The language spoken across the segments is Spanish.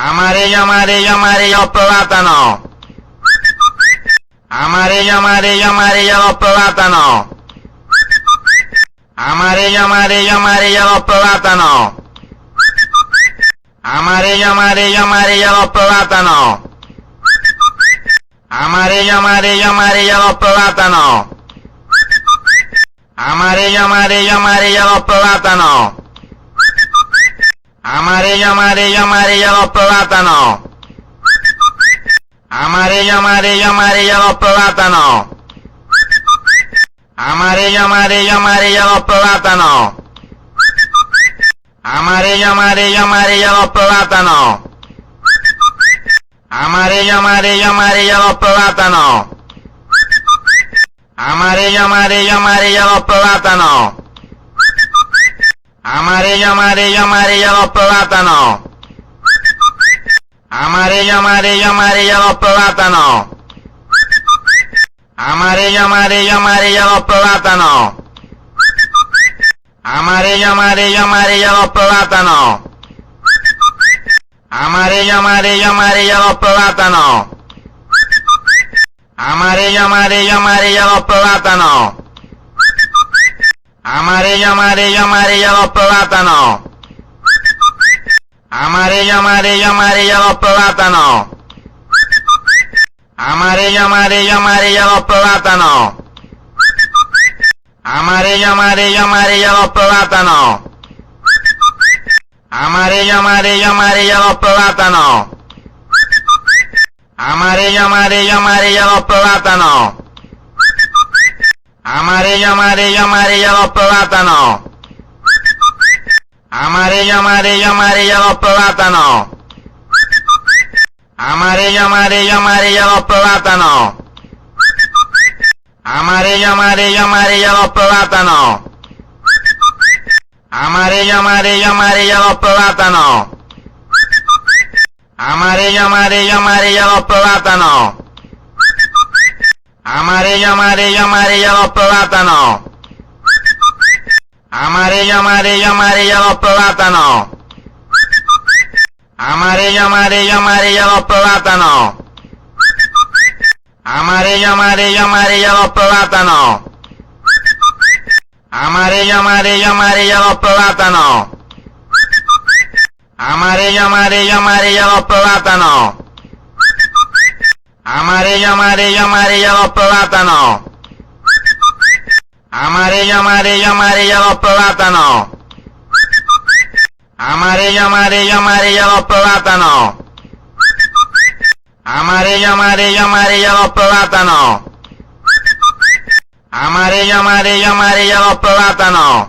Amarillo, amarillo, amarillo, plátano. Amarillo, amarillo, amarillo, los plátanos. Amarillo, amarillo, amarillo, los plátanos. Amarillo, amarillo, amarillo, los plátanos. Amarillo, amarillo, amarillo, los plátanos. Amarillo, amarillo, amarillo, los plátanos. Amarillo, amarillo, amarillo, los plátanos. Amarillo, amarillo, amarillo, los plátanos. Amarillo, amarillo, amarillo, los plátanos. Amarillo, amarillo, amarillo, los plátanos. Amarillo, amarillo, amarillo, los plátanos. Amarillo, amarillo, amarillo, los plátanos. Amarillo, amarillo, amarillo, los plátanos. Amarillo, amarillo, amarillo, los plátanos. Amarillo, amarillo, amarillo, los plátanos. Amarillo, amarillo, amarillo, los plátanos. Amarillo, amarillo, amarillo, los plátanos. Amarillo, amarillo, amarillo, los plátanos. Amarillo, amarillo, amarillo, los plátanos. Amarillo, amarillo, amarillo, los plátanos. Amarillo, amarillo, amarillo, los plátanos. Amarillo, amarillo, amarillo, los plátanos. Amarillo, amarillo, amarillo, los plátanos. Amarillo, amarillo, amarillo, los plátanos. Amarillo, amarillo, amarillo, los plátanos. Amarillo, amarillo, amarillo, los plátanos. Amarillo, amarillo, amarillo, los plátanos. Amarillo, amarillo, amarillo, los plátanos. Amarillo, amarillo, amarillo, los plátanos. Amarillo, amarillo, amarillo, los plátanos. Amarillo, amarillo, amarillo, los plátanos. Amarillo, amarillo, amarillo, los plátanos. Amarillo, amarillo, amarillo, los plátanos. Amarillo, amarillo, amarillo, los plátanos. Amarillo, amarillo, amarillo, los plátanos. Amarillo, amarillo, amarillo, los plátanos. Amarillo, amarillo, amarillo, los plátanos. Amarillo, amarillo, amarillo, los plátanos. Amarillo, amarillo, amarillo, los plátanos. Amarillo, amarillo, amarillo, los plátanos. Amarillo, amarillo, amarillo, los plátanos. Amarillo, amarillo, amarillo, los plátanos.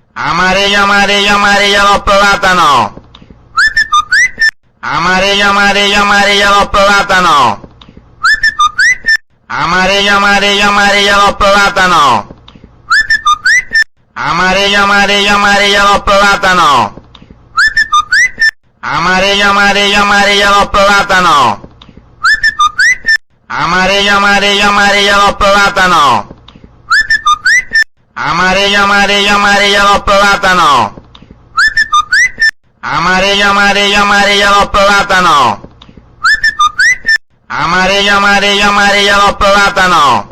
Amarillo, amarillo, amarillo, los plátanos. Amarillo, amarillo, amarillo, los plátanos. Amarillo, amarillo, amarillo, los plátanos. Amarillo, amarillo, amarillo, los plátanos. Amarillo, amarillo, amarillo, los plátanos. Amarillo, amarillo, amarillo, los plátanos. Amarillo, amarillo, amarillo, los plátanos. Amarillo, amarillo, amarillo, los plátanos.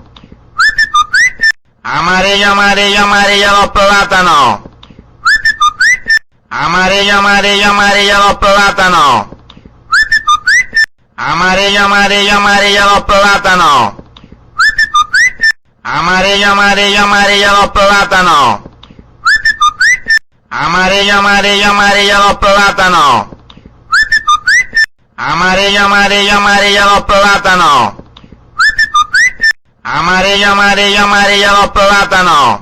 Amarillo, amarillo, amarillo, los plátanos. Amarillo, amarillo, amarillo, los plátanos. Amarillo, amarillo, amarillo, los plátanos. Amarillo, amarillo, amarillo, los plátanos. Amarillo, amarillo, amarillo, los plátanos. Amarillo, amarillo, amarillo, los plátanos. Amarillo, amarillo, amarillo, los plátanos.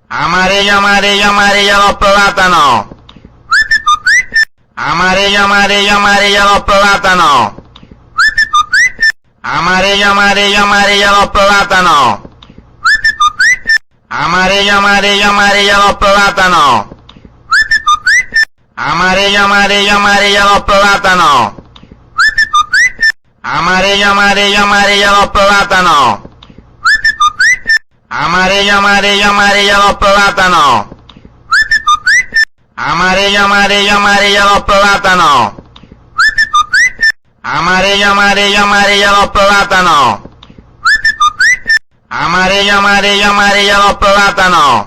Amarillo, amarillo, amarillo, los plátanos. Amarillo, amarillo, amarillo, los plátanos. Amarillo, amarillo, amarillo, los plátanos. Amarillo, amarillo, amarillo, los plátanos. Amarillo, amarillo, amarillo, los plátanos. Amarillo, amarillo, amarillo, los plátanos. Amarillo, amarillo, amarillo, los plátanos. Amarillo, amarillo, amarillo los plátanos. Amarillo, amarillo, amarillo los plátanos. Amarillo, amarillo, amarillo los plátanos.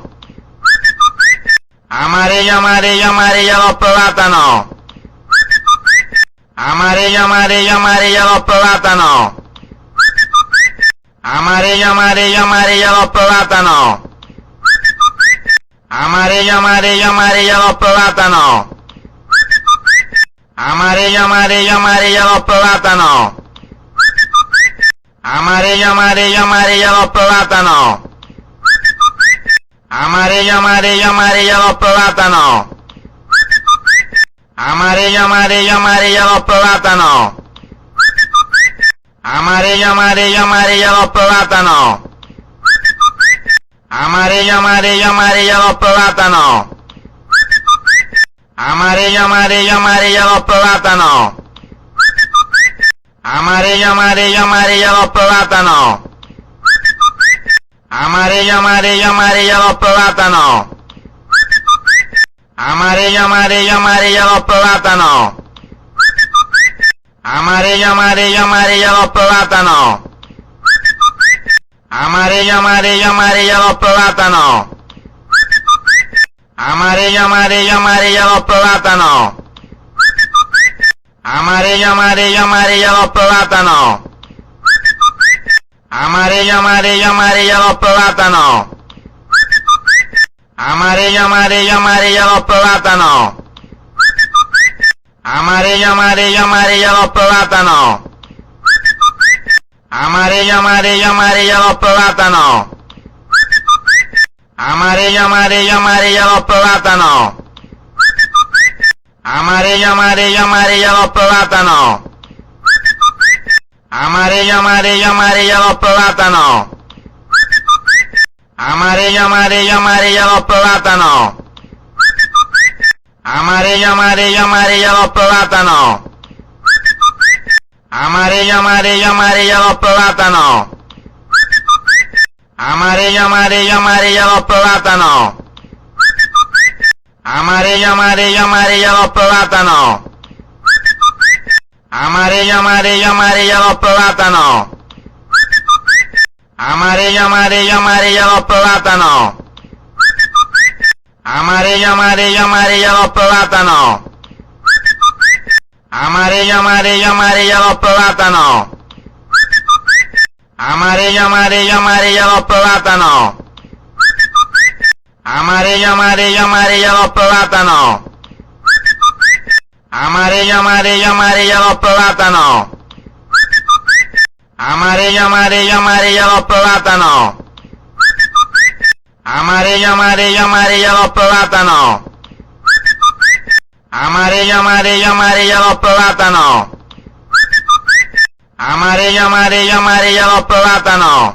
Amarillo, amarillo, amarillo los plátanos. Amarillo, amarillo, amarillo los plátanos. Amarillo, amarillo, amarillo los plátanos. Amarillo, amarillo, amarillo los plátanos. Amarillo, amarillo, amarillo los plátanos. Amarillo, amarillo, amarillo los plátanos. Amarillo, amarillo, amarillo los plátanos. Amarillo, amarillo, amarillo los plátanos. Amarillo, amarillo, amarillo los plátanos. Amarillo, amarillo, amarillo los plátanos. Amarillo, amarillo, amarillo los plátanos. Amarillo, amarillo, amarillo los plátanos. Amarillo, amarillo, amarillo los plátanos. Amarillo, amarillo, amarillo los plátanos. Amarillo, amarillo, amarillo los plátanos. Amarillo, amarillo, amarillo los plátanos. Amarillo, amarillo, amarillo los plátanos. Amarillo, amarillo, amarillo los plátanos. Amarillo, amarillo, amarillo los plátanos. Amarillo, amarillo, amarillo los plátanos. Amarillo, amarillo, amarillo los plátanos. Amarillo, amarillo, amarillo los plátanos. Amarillo, amarillo, amarillo los plátanos. Amarillo, amarillo, amarillo los plátanos. Amarillo, amarillo, amarillo los plátanos. Amarillo, amarillo, amarillo los plátanos. Amarillo, amarillo, amarillo los plátanos. Amarillo, amarillo, amarillo los plátanos. Amarillo, amarillo, amarillo los plátanos. Amarillo, amarillo, amarillo los plátanos. Amarillo, amarillo, amarillo los plátanos. Amarillo, amarillo, amarillo los plátanos. Amarillo, amarillo, amarillo los plátanos. Amarillo, amarillo, amarillo los plátanos. Amarillo, amarillo, amarillo los plátanos. Amarillo, amarillo, amarillo los plátanos. Amarillo, amarillo, amarillo los plátanos. Amarillo, amarillo, amarillo los plátanos. Amarillo, amarillo, amarillo los plátanos. Amarillo, amarillo, amarillo los plátanos. Amarillo, amarillo, amarillo los plátanos. Amarillo, amarillo, amarillo los plátanos.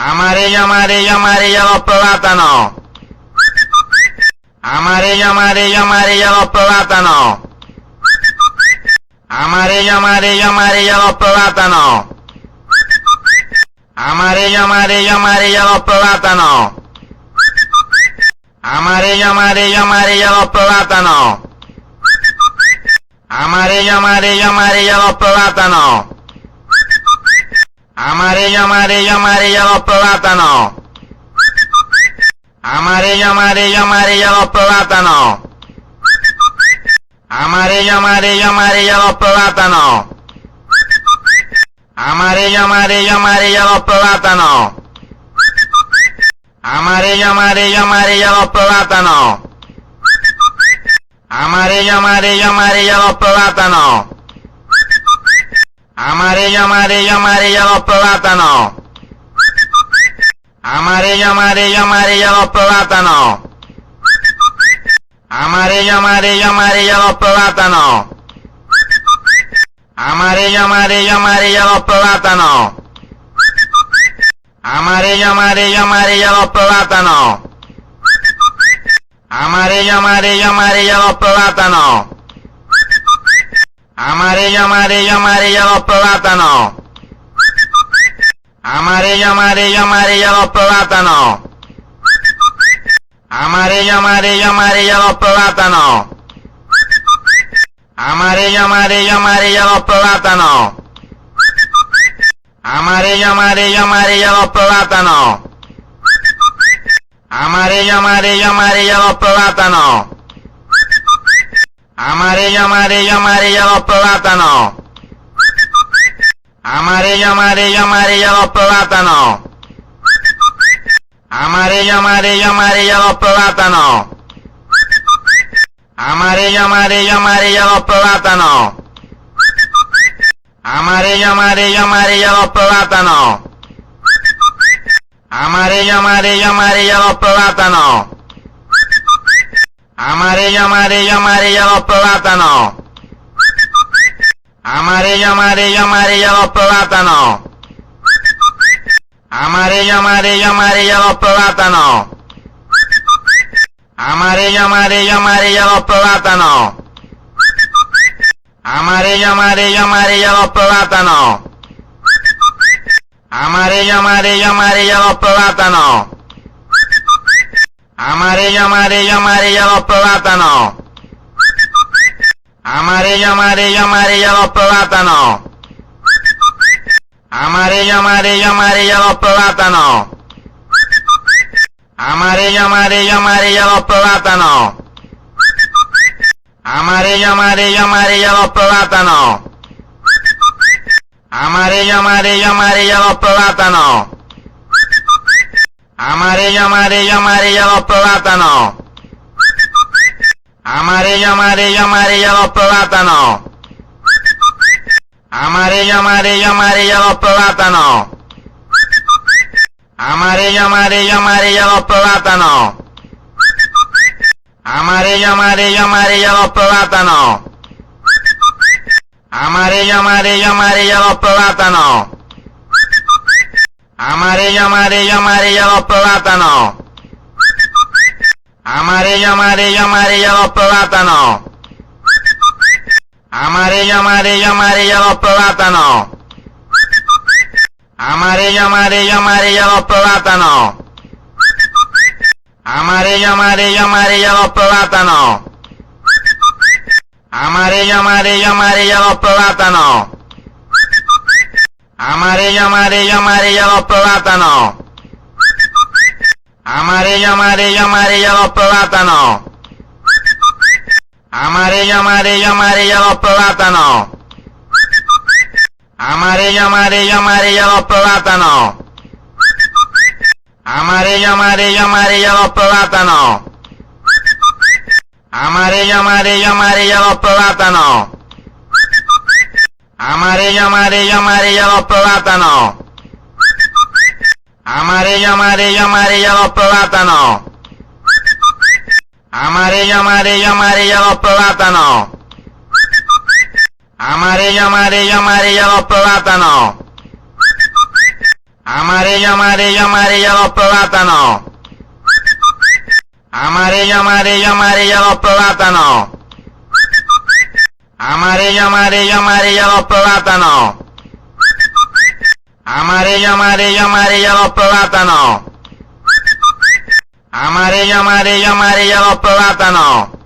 Amarillo, amarillo, amarillo los plátanos. Amarillo, amarillo, amarillo los plátanos. Amarillo, amarillo, amarillo los plátanos. Amarillo, amarillo, amarillo los plátanos. Amarillo, amarillo, amarillo los plátanos. Amarillo, amarillo, amarillo los plátanos. Amarillo, amarillo, amarillo los plátanos. Amarillo, amarillo, amarillo los plátanos. Amarillo, amarillo, amarillo los plátanos. Amarillo, amarillo, amarillo los plátanos. Amarillo, amarillo, amarillo los plátanos. Amarillo, amarillo, amarillo los plátanos. Amarillo, amarillo, amarillo los plátanos. Amarillo, amarillo, amarillo los plátanos. Amarillo, amarillo, amarillo los plátanos. Amarillo, amarillo, amarillo los plátanos. Amarillo, amarillo, amarillo los plátanos. Amarillo, amarillo, amarillo los plátanos. Amarillo, amarillo, amarillo los plátanos. Amarillo, amarillo, amarillo los plátanos. Amarillo, amarillo, amarillo los plátanos. Amarillo, amarillo, amarillo los plátanos. Amarillo, amarillo, amarillo los plátanos. Amarillo, amarillo, amarillo los plátanos. Amarillo, amarillo, amarillo los plátanos. Amarillo, amarillo, amarillo los plátanos. Amarillo, amarillo, amarillo los plátanos. Amarillo, amarillo, amarillo los plátanos. Amarillo, amarillo, amarillo los plátanos. Amarillo, amarillo, amarillo los plátanos. Amarillo, amarillo, amarillo los plátanos. Amarillo, amarillo, amarillo los plátanos. Amarillo, amarillo, amarillo los plátanos. Amarillo, amarillo, amarillo los plátanos. Amarillo, amarillo, amarillo los plátanos. Amarillo, amarillo, amarillo los plátanos. Amarillo, amarillo, amarillo los plátanos. Amarillo, amarillo, amarillo los plátanos. Amarillo, amarillo, amarillo los plátanos. Amarillo, amarillo, amarillo los plátanos. Amarillo, amarillo, amarillo los plátanos. Amarillo, amarillo, amarillo los plátanos. Amarillo, amarillo, amarillo los plátanos. Amarillo, amarillo, amarillo los plátanos. Amarillo, amarillo, amarillo los plátanos. Amarillo, amarillo, amarillo los plátanos. Amarillo, amarillo, amarillo los plátanos. Amarillo, amarillo, amarillo los plátanos. Amarillo, amarillo, amarillo los plátanos. Amarillo, amarillo, amarillo los plátanos. Amarillo, amarillo, amarillo los plátanos. Amarillo, amarillo, amarillo los plátanos. Amarillo, amarillo, amarillo los plátanos. Amarillo, amarillo, amarillo los plátanos. Amarillo, amarillo, amarillo los plátanos. Amarillo, amarillo, amarillo los plátanos. Amarillo, amarillo, amarillo los plátanos. Amarillo, amarillo, amarillo los plátanos. Amarillo, amarillo, amarillo los plátanos. Amarillo, amarillo, amarillo los plátanos. Amarillo, amarillo, amarillo los plátanos. Amarillo, amarillo, amarillo los plátanos. Amarillo, amarillo, amarillo los plátanos. Amarillo, amarillo, amarillo los plátanos. Amarillo, amarillo, amarillo los plátanos. Amarillo, amarillo, amarillo los plátanos. Amarillo, amarillo, amarillo los plátanos. Amarillo, amarillo, amarillo los plátanos. Amarillo, amarillo, amarillo los plátanos.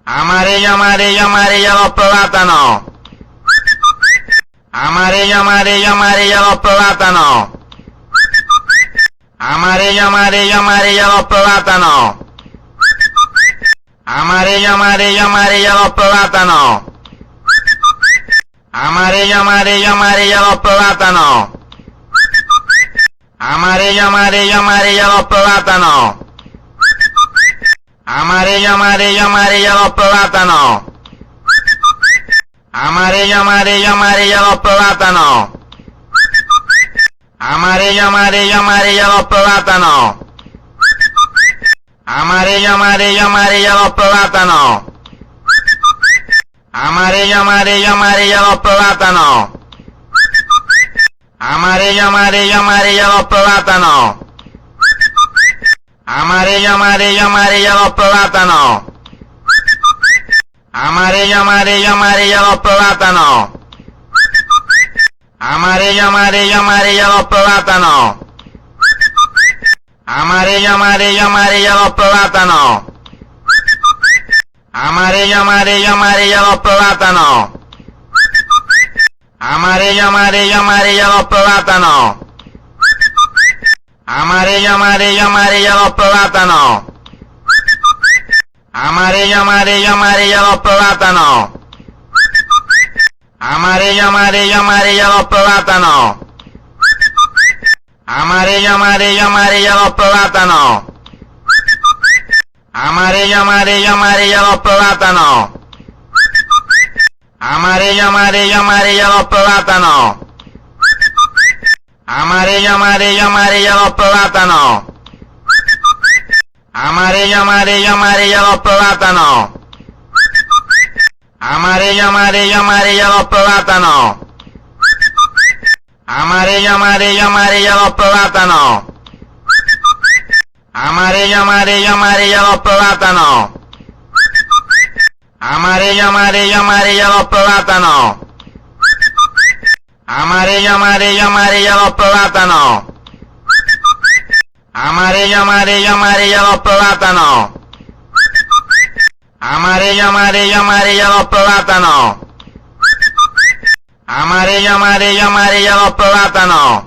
Amarillo, amarillo, amarillo los plátanos. Amarillo, amarillo, amarillo los plátanos. Amarillo, amarillo, amarillo los plátanos. Amarillo, amarillo, amarillo los plátanos. Amarillo, amarillo, amarillo los plátanos. Amarillo, amarillo, amarillo los plátanos. Amarillo, amarillo, amarillo los plátanos. Amarillo, amarillo, amarillo los plátanos. Amarillo, amarillo, amarillo los plátanos. Amarillo, amarillo, amarillo los plátanos. Amarillo, amarillo, amarillo los plátanos. Amarillo, amarillo, amarillo los plátanos. Amarillo, amarillo, amarillo los plátanos. Amarillo, amarillo, amarillo los plátanos. Amarillo, amarillo, amarillo los plátanos. Amarillo, amarillo, amarillo los plátanos. Amarillo, amarillo, amarillo los plátanos. Amarillo, amarillo, amarillo los plátanos. Amarillo, amarillo, amarillo los plátanos. Amarillo, amarillo, amarillo los plátanos. Amarillo, amarillo, amarillo los plátanos. Amarillo, amarillo, amarillo los plátanos. Amarillo, amarillo, amarillo los plátanos. Amarillo, amarillo, amarillo los plátanos. Amarillo, amarillo, amarillo los plátanos. Amarillo, amarillo, amarillo los plátanos. Amarillo, amarillo, amarillo los plátanos. Amarillo, amarillo, amarillo los plátanos. Amarillo, amarillo, amarillo los plátanos. Amarillo, amarillo, amarillo los plátanos. Amarillo, amarillo, amarillo los plátanos. Amarillo, amarillo, amarillo los plátanos. Amarillo, amarillo, amarillo los plátanos.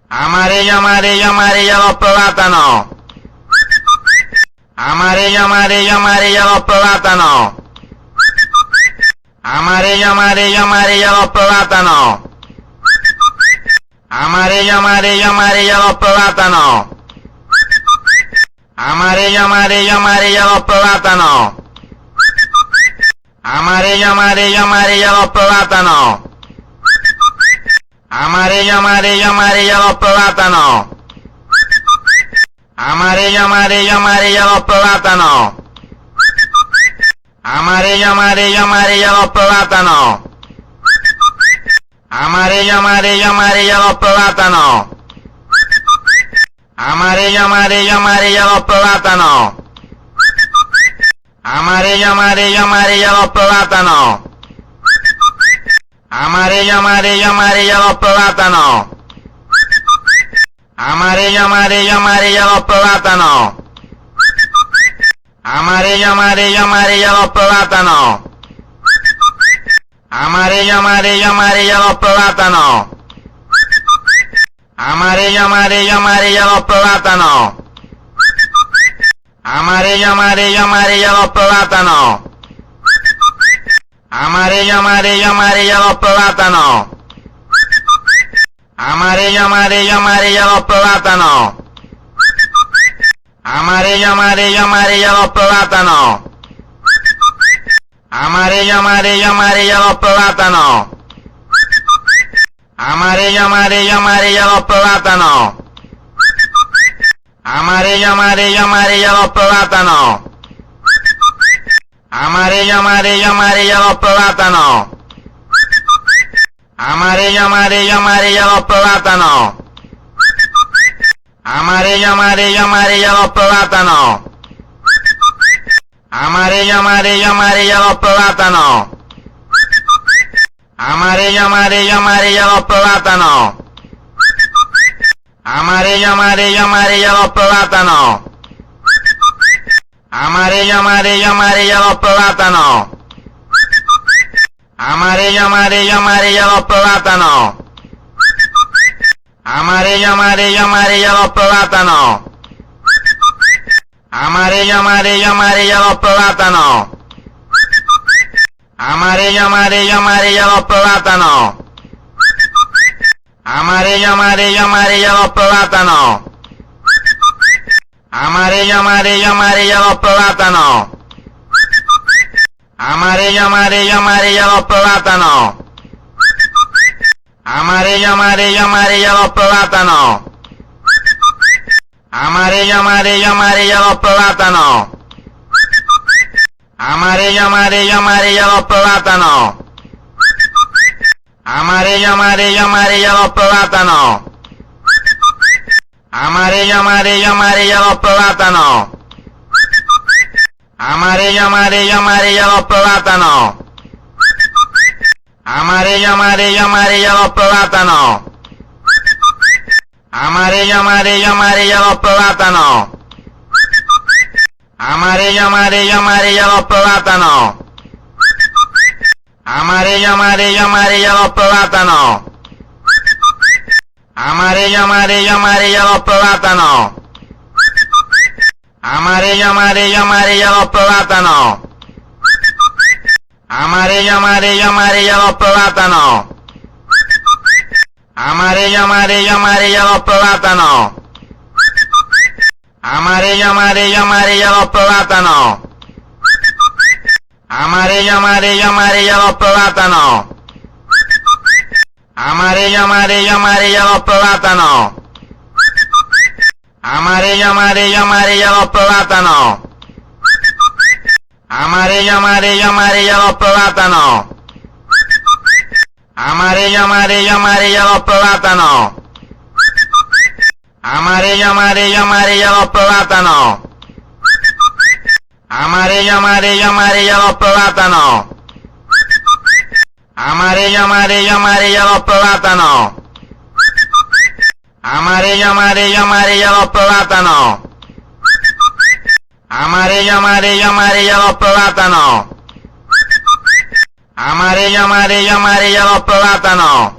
Amarillo, amarillo, amarillo los plátanos. Amarillo, amarillo, amarillo los plátanos. Amarillo, amarillo, amarillo los plátanos. Amarillo, amarillo, amarillo los plátanos. Amarillo, amarillo, amarillo los plátanos. Amarillo, amarillo, amarillo los plátanos. Amarillo, amarillo, amarillo los plátanos. Amarillo, amarillo, amarillo los plátanos. Amarillo, amarillo, amarillo los plátanos. Amarillo, amarillo, amarillo los plátanos. Amarillo, amarillo, amarillo los plátanos. Amarillo, amarillo, amarillo los plátanos. Amarillo, amarillo, amarillo los plátanos. Amarillo, amarillo, amarillo los plátanos. Amarillo, amarillo, amarillo los plátanos. Amarillo, amarillo, amarillo los plátanos. Amarillo, amarillo, amarillo los plátanos. Amarillo, amarillo, amarillo los plátanos. Amarillo, amarillo, amarillo los plátanos. Amarillo, amarillo, amarillo los plátanos. Amarillo, amarillo, amarillo los plátanos. Amarillo, amarillo, amarillo los plátanos. Amarillo, amarillo, amarillo los plátanos. Amarillo, amarillo, amarillo los plátanos. Amarillo, amarillo, amarillo los plátanos. Amarillo, amarillo, amarillo los plátanos. Amarillo, amarillo, amarillo los plátanos. Amarillo, amarillo, amarillo los plátanos. Amarillo, amarillo, amarillo los plátanos. Amarillo, amarillo, amarillo los plátanos. Amarillo, amarillo, amarillo los plátanos. Amarillo, amarillo, amarillo los plátanos. Amarillo, amarillo, amarillo los plátanos. Amarillo, amarillo, amarillo los plátanos. Amarillo, amarillo, amarillo los plátanos. Amarillo, amarillo, amarillo los plátanos. Amarillo, amarillo, amarillo los plátanos. Amarillo, amarillo, amarillo los plátanos. Amarillo, amarillo, amarillo los plátanos. Amarillo, amarillo, amarillo los plátanos. Amarillo, amarillo, amarillo los plátanos. Amarillo, amarillo, amarillo los plátanos. Amarillo, amarillo, amarillo los plátanos. Amarillo, amarillo, amarillo los plátanos. Amarillo, amarillo, amarillo los plátanos. Amarillo, amarillo, amarillo los plátanos. Amarillo, amarillo, amarillo los plátanos. Amarillo, amarillo, amarillo los plátanos. Amarillo, amarillo, amarillo los plátanos. Amarillo, amarillo, amarillo los plátanos. Amarillo, amarillo, amarillo los plátanos. Amarillo, amarillo, amarillo los plátanos. Amarillo, amarillo, amarillo los plátanos. Amarillo, amarillo, amarillo los plátanos. Amarillo, amarillo, amarillo los plátanos. Amarillo, amarillo, amarillo los plátanos. Amarillo, amarillo, amarillo los plátanos. Amarillo, amarillo, amarillo los plátanos. Amarillo, amarillo, amarillo los plátanos. Amarillo, amarillo, amarillo los plátanos. Amarillo, amarillo, amarillo los plátanos. Amarillo, amarillo, amarillo los plátanos. Amarillo, amarillo, amarillo los plátanos. Amarillo, amarillo, amarillo los plátanos.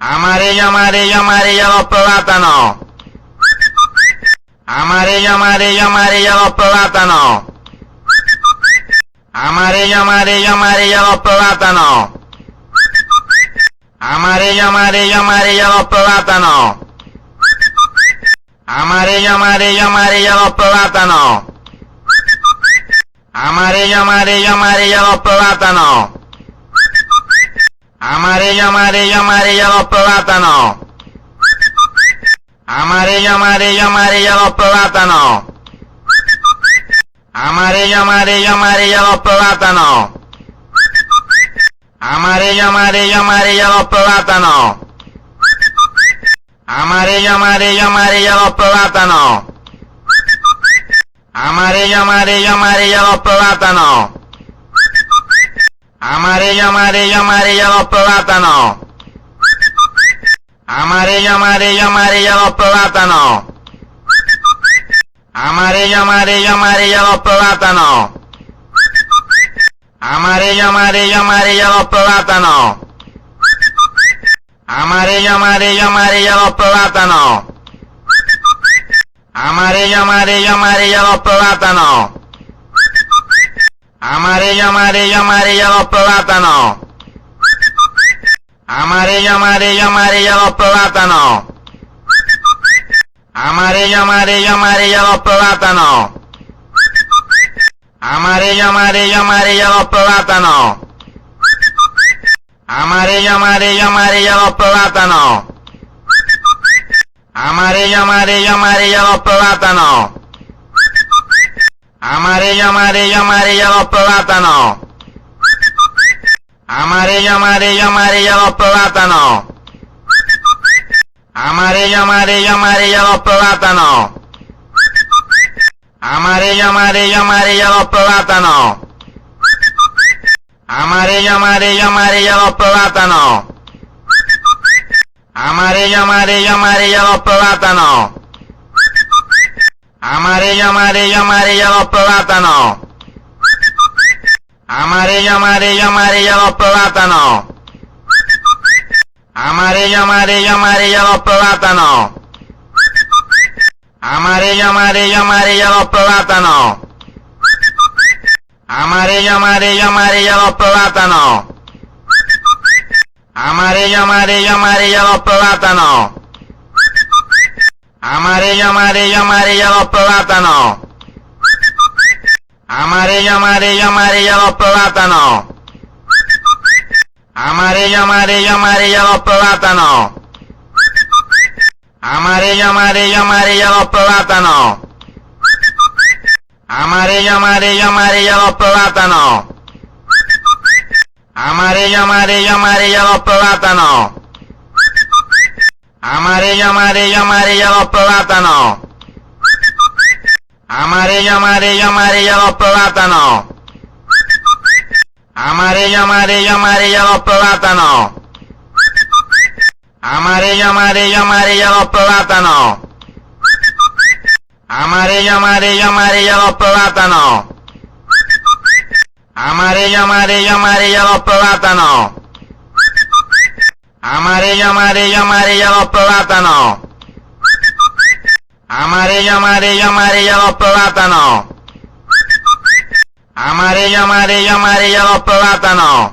Amarillo, amarillo, amarillo los plátanos. Amarillo, amarillo, amarillo los plátanos. Amarillo, amarillo, amarillo los plátanos. Amarillo, amarillo, amarillo los plátanos. Amarillo, amarillo, amarillo los plátanos. Amarillo, amarillo, amarillo los plátanos. Amarillo, amarillo, amarillo los plátanos. Amarillo, amarillo, amarillo los plátanos. Amarillo, amarillo, amarillo los plátanos. Amarillo, amarillo, amarillo los plátanos. Amarillo, amarillo, amarillo los plátanos. Amarillo, amarillo, amarillo los plátanos. Amarillo, amarillo, amarillo los plátanos. Amarillo, amarillo, amarillo los plátanos. Amarillo, amarillo, amarillo los plátanos. Amarillo, amarillo, amarillo los plátanos. Amarillo, amarillo, amarillo los plátanos. Amarillo, amarillo, amarillo los plátanos. Amarillo, amarillo, amarillo los plátanos. Amarillo, amarillo, amarillo los plátanos. Amarillo, amarillo, amarillo los plátanos. Amarillo, amarillo, amarillo los plátanos. Amarillo, amarillo, amarillo los plátanos. Amarillo, amarillo, amarillo los plátanos. Amarillo, amarillo, amarillo los plátanos. Amarillo, amarillo, amarillo los plátanos. Amarillo, amarillo, amarillo los plátanos. Amarillo, amarillo, amarillo los plátanos. Amarillo, amarillo, amarillo los plátanos. Amarillo, amarillo, amarillo los plátanos. Amarillo, amarillo, amarillo los plátanos. Amarillo, amarillo, amarillo los plátanos. Amarillo, amarillo, amarillo los plátanos. Amarillo, amarillo, amarillo los plátanos. Amarillo, amarillo, amarillo los plátanos. Amarillo, amarillo, amarillo los plátanos. Amarillo, amarillo, amarillo los plátanos. Amarillo, amarillo, amarillo los plátanos. Amarillo, amarillo, amarillo los plátanos. Amarillo, amarillo, amarillo los plátanos. Amarillo, amarillo, amarillo los plátanos. Amarillo, amarillo, amarillo los plátanos. Amarillo, amarillo, amarillo los plátanos. Amarillo, amarillo, amarillo los plátanos. Amarillo, amarillo, amarillo los plátanos. Amarillo, amarillo, amarillo los plátanos. Amarillo, amarillo, amarillo los plátanos. Amarillo, amarillo, amarillo los plátanos. Amarillo, amarillo, amarillo los plátanos. Amarillo, amarillo, amarillo los plátanos. Amarillo, amarillo, amarillo los plátanos.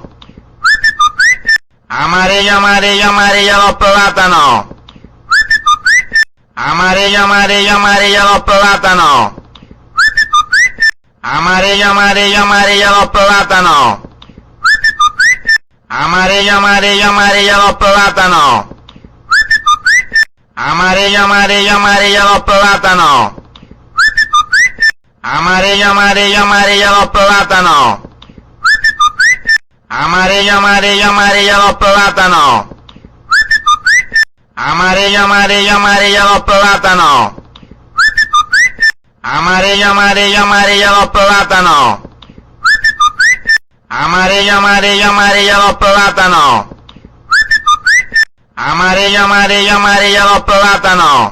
Amarillo, amarillo, amarillo los plátanos. Amarillo, amarillo, amarillo los plátanos. Amarillo, amarillo, amarillo los plátanos. Amarillo, amarillo, amarillo los plátanos. Amarillo, amarillo, amarillo los plátanos. Amarillo, amarillo, amarillo los plátanos. Amarillo, amarillo, amarillo los plátanos. Amarillo, amarillo, amarillo los plátanos. Amarillo, amarillo, amarillo los plátanos. Amarillo, amarillo, amarillo los plátanos. Amarillo, amarillo, amarillo los plátanos.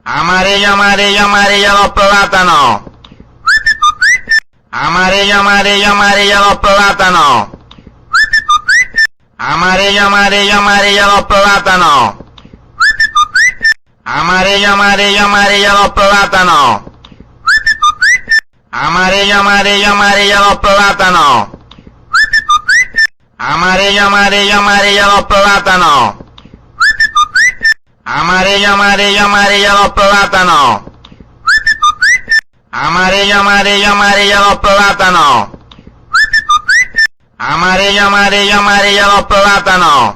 Amarillo, amarillo, amarillo los plátanos. Amarillo, amarillo, amarillo los plátanos. Amarillo, amarillo, amarillo los plátanos. Amarillo, amarillo, amarillo los plátanos. Amarillo, amarillo, amarillo los plátanos. Amarillo, amarillo, amarillo los plátanos. Amarillo, amarillo, amarillo los plátanos. Amarillo, amarillo, amarillo los plátanos. Amarillo, amarillo, amarillo los plátanos.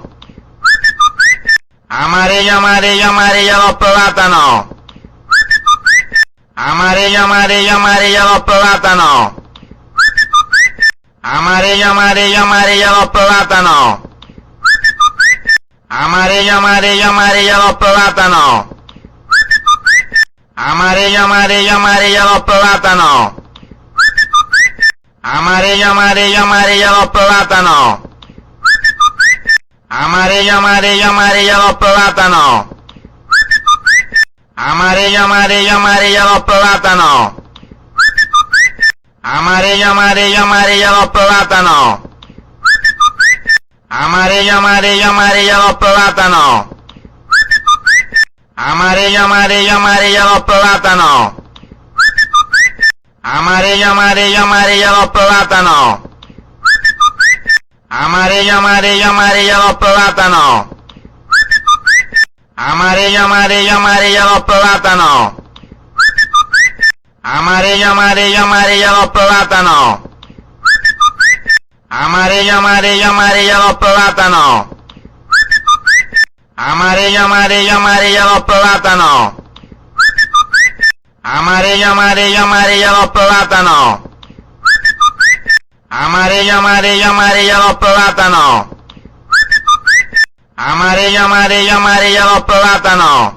Amarillo, amarillo, amarillo los plátanos. Amarillo, amarillo, amarillo los plátanos. Amarillo, amarillo, amarillo los plátanos. Amarillo, amarillo, amarillo los plátanos. Amarillo, amarillo, amarillo los plátanos. Amarillo, amarillo, amarillo los plátanos. Amarillo, amarillo, amarillo los plátanos. Amarillo, amarillo, amarillo los plátanos. Amarillo, amarillo, amarillo los plátanos. Amarillo, amarillo, amarillo los plátanos. Amarillo, amarillo, amarillo los plátanos. Amarillo, amarillo, amarillo los plátanos. Amarillo, amarillo, amarillo los plátanos. Amarillo, amarillo, amarillo los plátanos. Amarillo, amarillo, amarillo los plátanos. Amarillo, amarillo, amarillo los plátanos. Amarillo, amarillo, amarillo los plátanos. Amarillo, amarillo, amarillo los plátanos. Amarillo, amarillo, amarillo los plátanos. Amarillo, amarillo, amarillo los plátanos. Amarillo, amarillo, amarillo los plátanos. Amarillo, amarillo, amarillo los plátanos.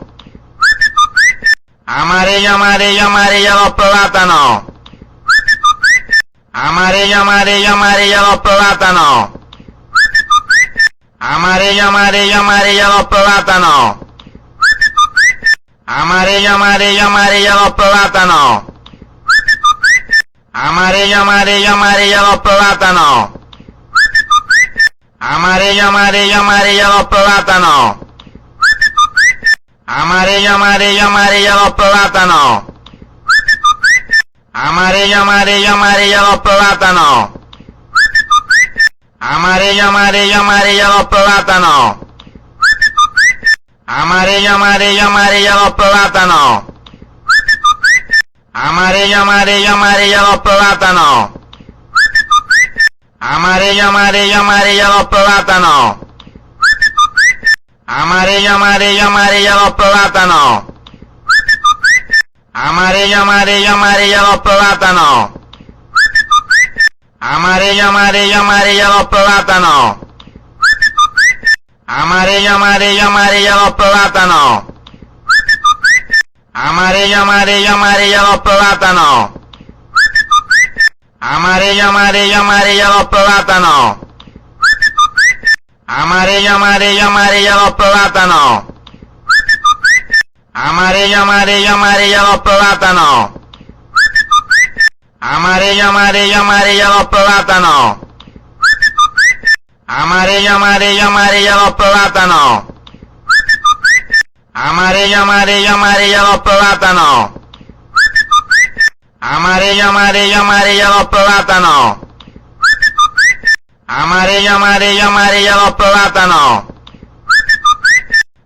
Amarillo, amarillo, amarillo los plátanos. Amarillo, amarillo, amarillo los plátanos. Amarillo, amarillo, amarillo los plátanos. Amarillo, amarillo, amarillo los plátanos. Amarillo, amarillo, amarillo los plátanos. Amarillo, amarillo, amarillo los plátanos. Amarillo, amarillo, amarillo los plátanos. Amarillo, amarillo, amarillo los plátanos. Amarillo, amarillo, amarillo los plátanos. Amarillo, amarillo, amarillo los plátanos. Amarillo, amarillo, amarillo los plátanos. Amarillo, amarillo, amarillo los plátanos. Amarillo, amarillo, amarillo los plátanos. Amarillo, amarillo, amarillo los plátanos. Amarillo, amarillo, amarillo los plátanos. Amarillo, amarillo, amarillo los plátanos. Amarillo, amarillo, amarillo los plátanos. Amarillo, amarillo, amarillo los plátanos. Amarillo, amarillo, amarillo los plátanos. Amarillo, amarillo, amarillo los plátanos. Amarillo, amarillo, amarillo los plátanos. Amarillo, amarillo, amarillo los plátanos. Amarillo, amarillo, amarillo los plátanos.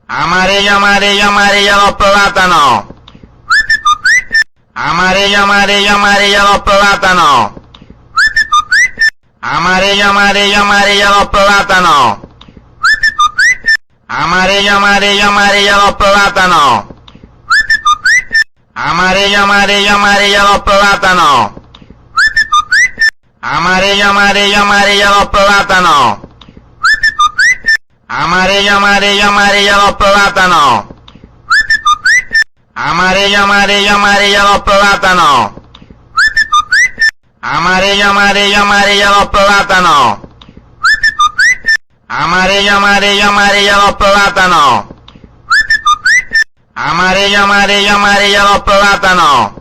Amarillo, amarillo, amarillo los plátanos. Amarillo, amarillo, amarillo los plátanos. Amarillo, amarillo, amarillo los plátanos. Amarillo, amarillo, amarillo los plátanos. Amarillo, amarillo, amarillo los plátanos. Amarillo, amarillo, amarillo los plátanos. Amarillo, amarillo, amarillo los plátanos. Amarillo, amarillo, amarillo los plátanos. Amarillo, amarillo, amarillo los plátanos. Amarillo, amarillo, amarillo los plátanos. Amarillo, amarillo, amarillo los plátanos.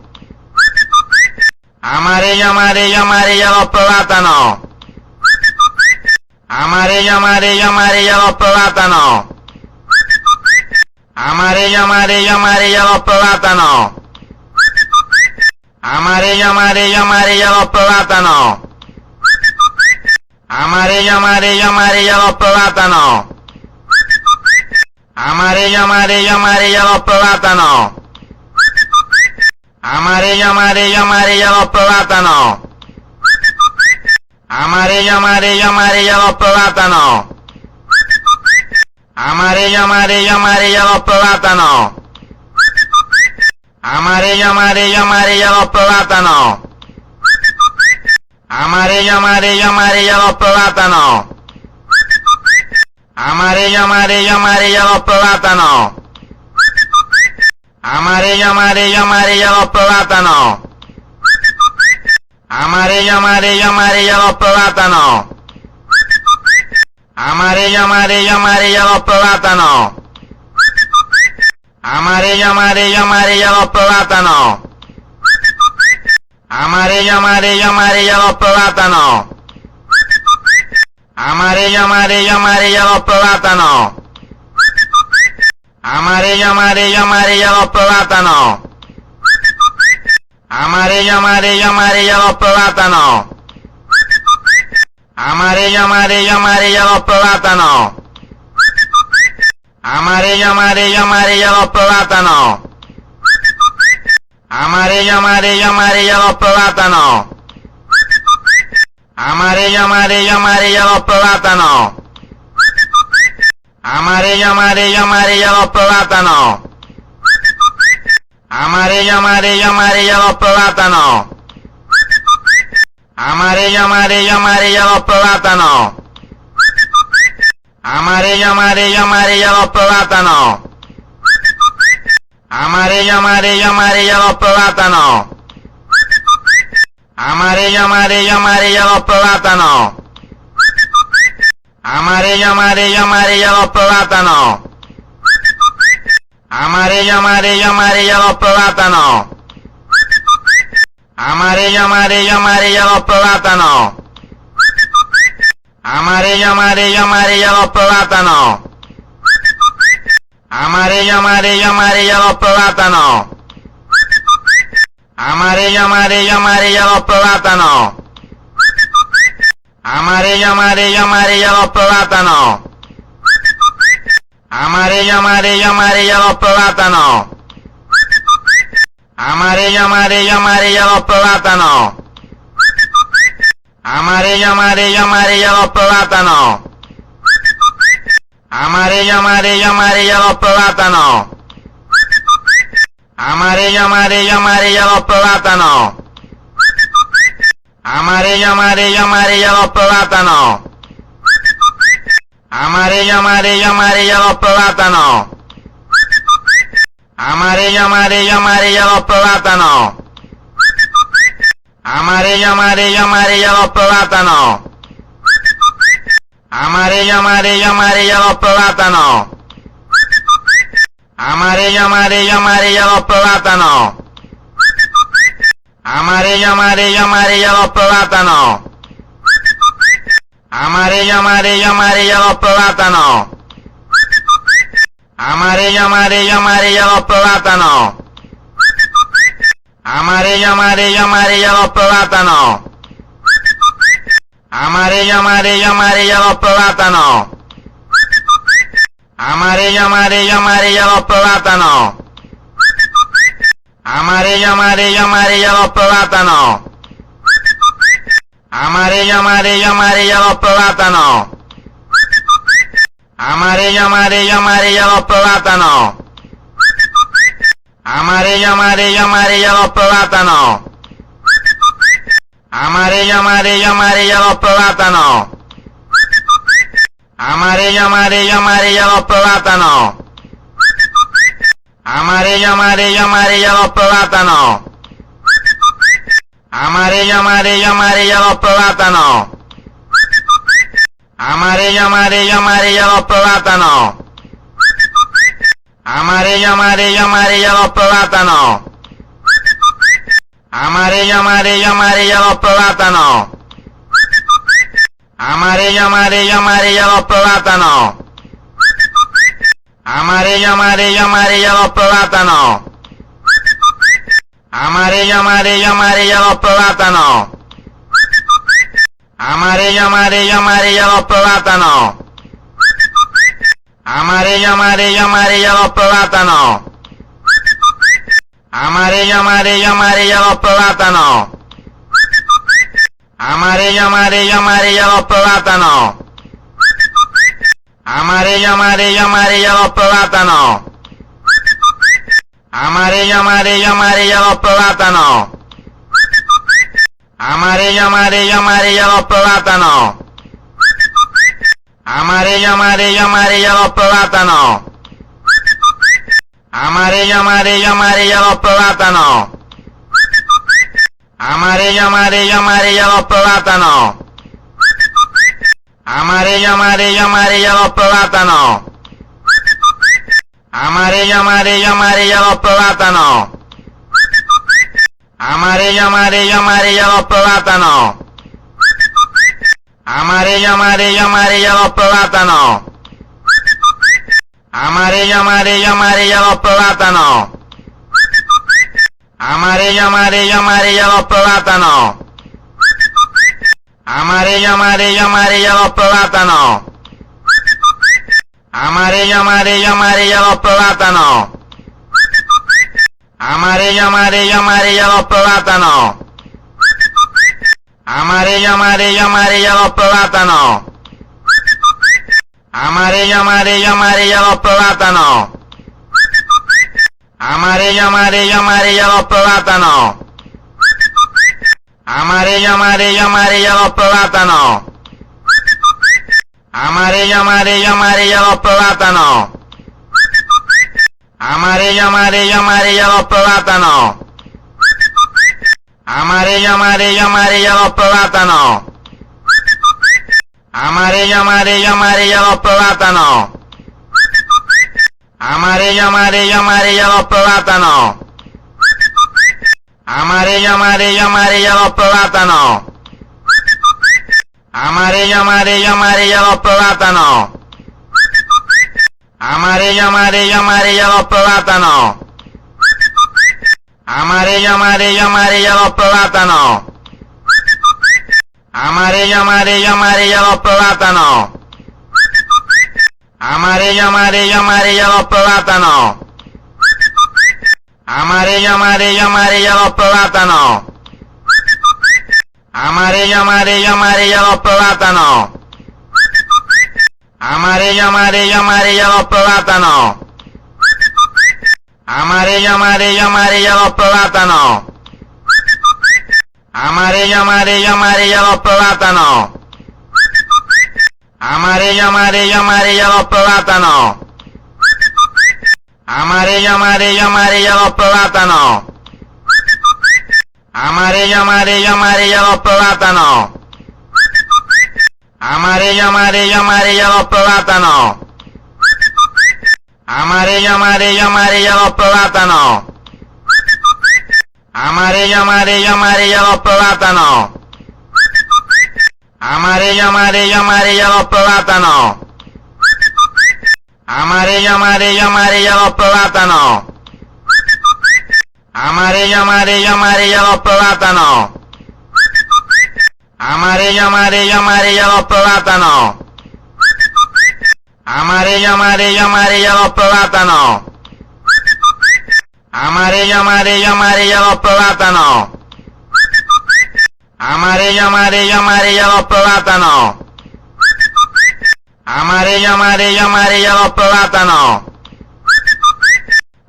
Amarillo, amarillo, amarillo los plátanos. Amarillo, amarillo, amarillo los plátanos. Amarillo, amarillo, amarillo los plátanos. Amarillo, amarillo, amarillo los plátanos. Amarillo, amarillo, amarillo los plátanos. Amarillo, amarillo, amarillo los plátanos. Amarillo, amarillo, amarillo los plátanos. Amarillo, amarillo, amarillo los plátanos. Amarillo, amarillo, amarillo los plátanos. Amarillo, amarillo, amarillo los plátanos. Amarillo, amarillo, amarillo los plátanos. Amarillo, amarillo, amarillo los plátanos. Amarillo, amarillo, amarillo los plátanos. Amarillo, amarillo, amarillo los plátanos. Amarillo, amarillo, amarillo los plátanos. Amarillo, amarillo, amarillo los plátanos. Amarillo, amarillo, amarillo los plátanos. Amarillo, amarillo, amarillo los plátanos. Amarillo, amarillo, amarillo los plátanos. Amarillo, amarillo, amarillo los plátanos. Amarillo, amarillo, amarillo los plátanos. Amarillo, amarillo, amarillo los plátanos. Amarillo, amarillo, amarillo los plátanos. Amarillo, amarillo, amarillo los plátanos. Amarillo, amarillo, amarillo los plátanos. Amarillo, amarillo, amarillo los plátanos. Amarillo, amarillo, amarillo los plátanos. Amarillo, amarillo, amarillo los plátanos. Amarillo, amarillo, amarillo los plátanos. Amarillo, amarillo, amarillo los plátanos. Amarillo, amarillo, amarillo los plátanos. Amarillo, amarillo, amarillo los plátanos. Amarillo, amarillo, amarillo los plátanos. Amarillo, amarillo, amarillo los plátanos. Amarillo, amarillo, amarillo los plátanos. Amarillo, amarillo, amarillo los plátanos. Amarillo, amarillo, amarillo los plátanos. Amarillo, amarillo, amarillo los plátanos. Amarillo, amarillo, amarillo los plátanos. Amarillo, amarillo, amarillo los plátanos. Amarillo, amarillo, amarillo los plátanos. Amarillo, amarillo, amarillo los plátanos. Amarillo, amarillo, amarillo los plátanos. Amarillo, amarillo, amarillo los plátanos. Amarillo, amarillo, amarillo los plátanos. Amarillo, amarillo, amarillo los plátanos. Amarillo, amarillo, amarillo los plátanos. Amarillo, amarillo, amarillo los plátanos. Amarillo, amarillo, amarillo los plátanos. Amarillo, amarillo, amarillo los plátanos. Amarillo, amarillo, amarillo los plátanos. Amarillo, amarillo, amarillo los plátanos. Amarillo, amarillo, amarillo los plátanos. Amarillo, amarillo, amarillo los plátanos. Amarillo, amarillo, amarillo los plátanos. Amarillo, amarillo, amarillo los plátanos. Amarillo, amarillo, amarillo los plátanos. Amarillo, amarillo, amarillo los plátanos. Amarillo, amarillo, amarillo los plátanos. Amarillo, amarillo, amarillo los plátanos. Amarillo, amarillo, amarillo los plátanos. Amarillo, amarillo, amarillo los plátanos. Amarillo, amarillo, amarillo los plátanos. Amarillo, amarillo, amarillo los plátanos. Amarillo, amarillo, amarillo los plátanos. Amarillo, amarillo, amarillo los plátanos. Amarillo, amarillo, amarillo los plátanos. Amarillo, amarillo, amarillo los plátanos. Amarillo, amarillo, amarillo los plátanos. Amarillo, amarillo, amarillo los plátanos. Amarillo, amarillo, amarillo los plátanos. Amarillo, amarillo, amarillo los plátanos. Amarillo, amarillo, amarillo los plátanos. Amarillo, amarillo, amarillo los plátanos. Amarillo, amarillo, amarillo los plátanos. Amarillo, amarillo, amarillo los plátanos. Amarillo, amarillo, amarillo los plátanos. Amarillo, amarillo, amarillo los plátanos. Amarillo, amarillo, amarillo los plátanos. Amarillo, amarillo, amarillo los plátanos. Amarillo, amarillo, amarillo los plátanos. Amarillo, amarillo, amarillo los plátanos. Amarillo, amarillo, amarillo los plátanos. Amarillo, amarillo, amarillo los plátanos. Amarillo, amarillo, amarillo los plátanos. Amarillo, amarillo, amarillo los plátanos. Amarillo, amarillo, amarillo los plátanos. Amarillo, amarillo, amarillo los plátanos. Amarillo, amarillo, amarillo los plátanos. Amarillo, amarillo, amarillo los plátanos. Amarillo, amarillo, amarillo los plátanos. Amarillo, amarillo, amarillo los plátanos. Amarillo, amarillo, amarillo los plátanos. Amarillo, amarillo, amarillo los plátanos. Amarillo, amarillo, amarillo los plátanos. Amarillo, amarillo, amarillo los plátanos. Amarillo, amarillo, amarillo los plátanos. Amarillo, amarillo, amarillo los plátanos. Amarillo, amarillo, amarillo los plátanos. Amarillo, amarillo, amarillo los plátanos. Amarillo, amarillo, amarillo los plátanos. Amarillo, amarillo, amarillo los plátanos. Amarillo, amarillo, amarillo los plátanos. Amarillo, amarillo, amarillo los plátanos. Amarillo, amarillo, amarillo los plátanos. Amarillo, amarillo, amarillo los plátanos. Amarillo, amarillo, amarillo los plátanos. Amarillo, amarillo, amarillo los plátanos. Amarillo, amarillo, amarillo los plátanos. Amarillo, amarillo, amarillo los plátanos. Amarillo, amarillo, amarillo los plátanos. Amarillo, amarillo, amarillo los plátanos. Amarillo, amarillo, amarillo los plátanos. Amarillo, amarillo, amarillo los plátanos. Amarillo, amarillo, amarillo los plátanos. Amarillo, amarillo, amarillo los plátanos. Amarillo, amarillo, amarillo los plátanos. Amarillo, amarillo, amarillo los plátanos. Amarillo, amarillo, amarillo los plátanos. Amarillo, amarillo, amarillo los plátanos. Amarillo, amarillo, amarillo los plátanos.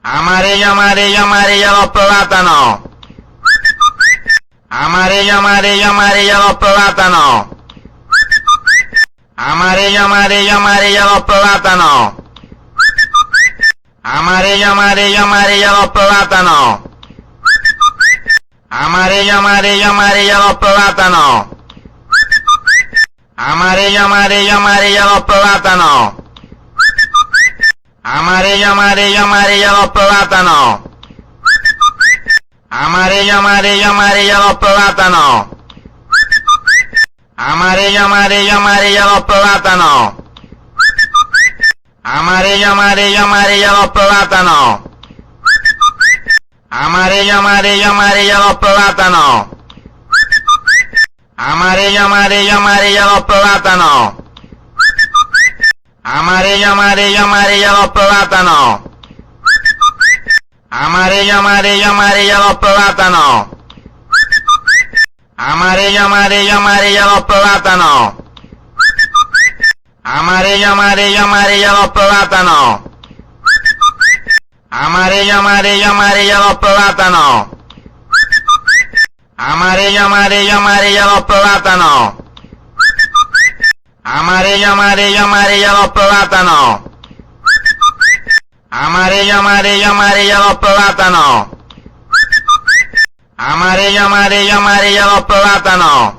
Amarillo, amarillo, amarillo los plátanos. Amarillo, amarillo, amarillo los plátanos. Amarillo, amarillo, amarillo los plátanos. Amarillo, amarillo, amarillo los plátanos. Amarillo, amarillo, amarillo los plátanos. Amarillo, amarillo, amarillo los plátanos. Amarillo, amarillo, amarillo los plátanos. Amarillo, amarillo, amarillo los plátanos. Amarillo, amarillo, amarillo los plátanos. Amarillo, amarillo, amarillo los plátanos. Amarillo, amarillo, amarillo los plátanos. Amarillo, amarillo, amarillo los plátanos. Amarillo, amarillo, amarillo los plátanos. Amarillo, amarillo, amarillo los plátanos. Amarillo, amarillo, amarillo los plátanos. Amarillo, amarillo, amarillo los plátanos. Amarillo, amarillo, amarillo los plátanos. Amarillo, amarillo, amarillo los plátanos. Amarillo, amarillo, amarillo los plátanos. Amarillo, amarillo, amarillo los plátanos. Amarillo, amarillo, amarillo los plátanos. Amarillo, amarillo, amarillo los plátanos.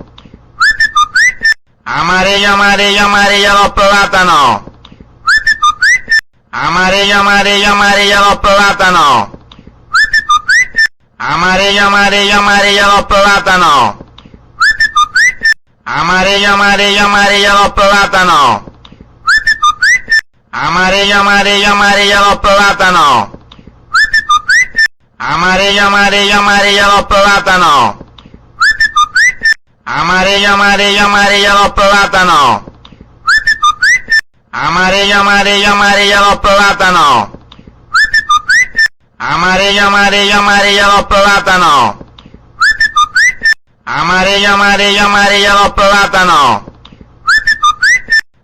Amarillo, amarillo, amarillo los plátanos. Amarillo, amarillo, amarillo los plátanos. Amarillo, amarillo, amarillo los plátanos. Amarillo, amarillo, amarillo los plátanos. Amarillo, amarillo, amarillo los plátanos. Amarillo, amarillo, amarillo los plátanos. Amarillo, amarillo, amarillo los plátanos. Amarillo, amarillo, amarillo los plátanos. Amarillo, amarillo, amarillo los plátanos. Amarillo, amarillo, amarillo los plátanos.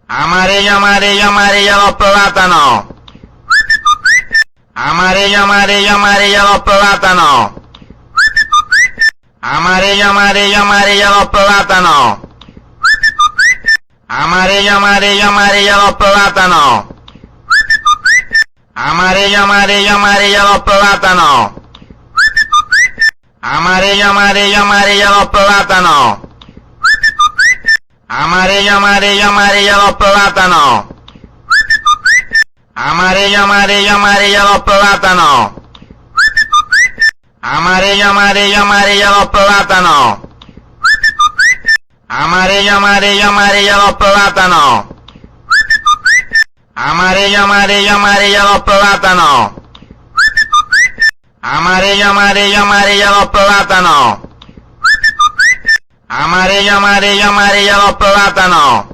Amarillo, amarillo, amarillo los plátanos. Amarillo, amarillo, amarillo los plátanos. Amarillo, amarillo, amarillo los plátanos. Amarillo, amarillo, amarillo los plátanos. Amarillo, amarillo, amarillo los plátanos. Amarillo, amarillo, amarillo los plátanos. Amarillo, amarillo, amarillo los plátanos. Amarillo, amarillo, amarillo los plátanos. Amarillo, amarillo, amarillo los plátanos. Amarillo, amarillo, amarillo los plátanos. Amarillo, amarillo, amarillo los plátanos. Amarillo, amarillo, amarillo los plátanos.